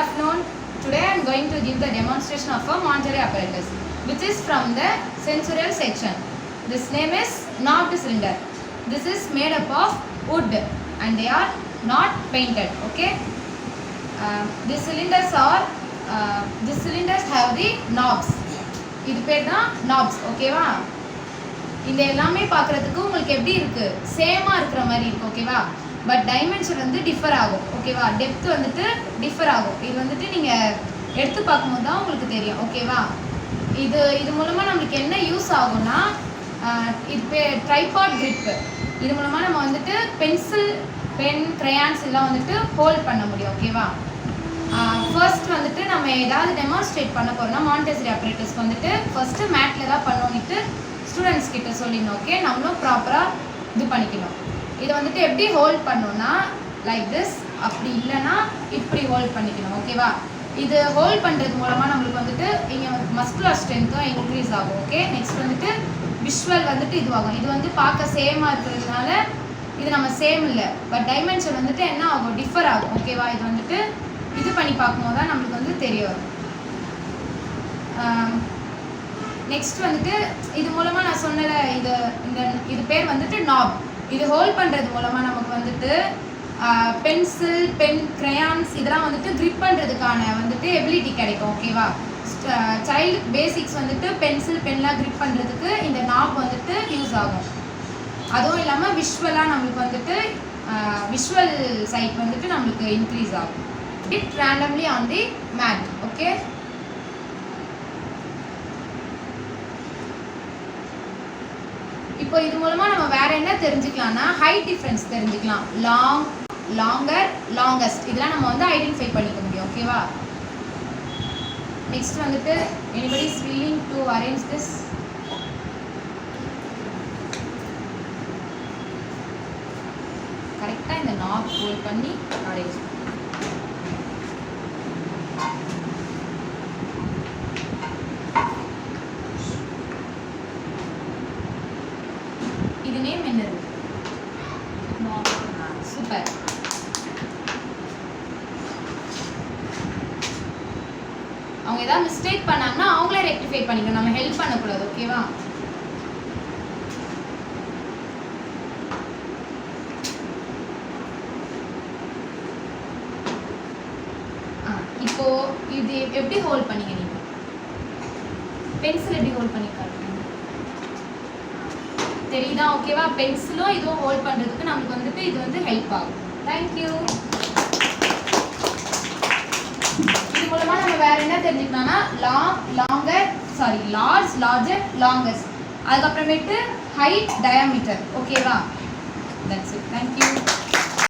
afternoon. Today I am going to give the demonstration of a Monterey apparatus, which is from the sensorial section. This name is knobbed cylinder. This is made up of wood and they are not painted. Okay. These cylinders have the knobs. இது பேர் தான் knobs. ஓகேவா? இந்த எல்லாமே பார்க்கிறதுக்கு உங்களுக்கு எப்படி இருக்கு? சேமா இருக்கிற மாதிரி இருக்கு. ஓகேவா? பட் டைமென்ஷன் வந்து டிஃபர் ஆகும். ஓகேவா? டெப்த் வந்துட்டு டிஃபர் ஆகும். இது வந்துட்டு நீங்க எடுத்து பார்க்கும்போது தான் உங்களுக்கு தெரியும். ஓகேவா? இது மூலமா நமக்கு என்ன யூஸ் ஆகும்னா இது ட்ரைபாட் grip. இது மூலமா நம்ம வந்துட்டு பென்சில், பென், கிரையான்ஸ் எல்லாம் வந்துட்டு ஹோல்ட் பண்ண முடியும். ஓகேவா? ஃபர்ஸ்ட் வந்துட்டு நம்ம ஏதாவது டெமான்ஸ்ட்ரேட் பண்ண போறோம்னா மாண்டெசரி ஆப்பரேட்டர்ஸ்க்கு வந்துட்டு ஃபர்ஸ்ட் மேட்ல தான் பண்ணணும்னுட்டு ஸ்டூடெண்ட்ஸ் கிட்ட சொல்லிடணும். ஓகே, நம்மளும் ப்ராப்பரா இது பண்ணிக்கணும். இதை வந்துட்டு எப்படி ஹோல்ட் பண்ணணும்னா லைக் திஸ், அப்படி இல்லைன்னா இப்படி ஹோல்ட் பண்ணிக்கணும். ஓகேவா? இது ஹோல்ட் பண்ணுறது மூலமாக நம்மளுக்கு வந்துட்டு இங்கே மஸ்குலர் ஸ்ட்ரென்த்தும் இன்க்ரீஸ் ஆகும். ஓகே, நெக்ஸ்ட் வந்துட்டு விஷுவல் வந்துட்டு இதுவாகும். இது வந்து பார்க்க சேமாக இருக்கிறதுனால இது நம்ம சேம் இல்லை, பட் டைமென்ஷன் வந்துட்டு என்ன ஆகும், டிஃபர் ஆகும். ஓகேவா? இது வந்துட்டு இது பண்ணி பார்க்கும்போது தான் நம்மளுக்கு வந்து தெரிய வரும். நெக்ஸ்ட் வந்துட்டு இது மூலமாக நான் சொன்னல இது பேர் வந்துட்டு நாப். இது ஹோல்ட் பண்ணுறது மூலமாக நமக்கு வந்துட்டு பென்சில், பென், கிரையான்ஸ் இதெல்லாம் வந்துட்டு கிரிப் பண்ணுறதுக்கான வந்துட்டு எபிலிட்டி கிடைக்கும். ஓகேவா? சைல்டு பேசிக்ஸ் வந்துட்டு பென்சில், பென்லாம் கிரிப் பண்ணுறதுக்கு இந்த நாப் வந்துட்டு யூஸ் ஆகும். அதுவும் இல்லாமல் விஷுவலாக நம்மளுக்கு வந்துட்டு விஷுவல் சைட் வந்துட்டு நம்மளுக்கு இன்க்ரீஸ் ஆகும். It randomly on the mat. Okay. இப்போ இது மூலமா நம்ம வேற என்ன தெரிஞ்சுக்கலாம்னா ஹைட் டிஃபரன்ஸ் தெரிஞ்சுக்கலாம். லாங், லாங்கர், லாங்கஸ்ட் இதெல்லாம் நம்ம வந்து ஐடென்டிஃபை பண்ணிக்க முடியும். ஓகேவா? நெக்ஸ்ட் வந்துட்டு anybody is willing to arrange this? கரெக்டா இந்த நாப் ஹோல்ட் பண்ணி அரேஞ்ச். இது நேம் என்னது? சூப்பர். அவங்க ஏதாவது மிஸ்டேக் பண்ணாங்கன்னா அவங்களே ரெக்டிஃபை பண்ணிக்கணும், நம்ம ஹெல்ப் பண்ணக்கூடாது. ஓகேவா? இப்போ இது எப்படி ஹோல்ட் பண்ணீங்க நீங்க? பென்சில் எப்படி ஹோல்ட் பண்ணிருக்காங்க தெரியுதா? ஓகேவா? பென்சிலும் இதுவும் ஹோல்ட் பண்றதுக்கு நமக்கு வந்துட்டு இது வந்து ஹெல்ப் ஆகும். தேங்க்யூ. இது மூலமா நம்ம வேற என்ன தெரிஞ்சுக்கலாம்னா லார்ஜ், லார்ஜர், லாங்கஸ்ட், அதுக்கப்புறமேட்டு ஹைட், டயாமீட்டர். ஓகேவா? That's it. தேங்க்யூ.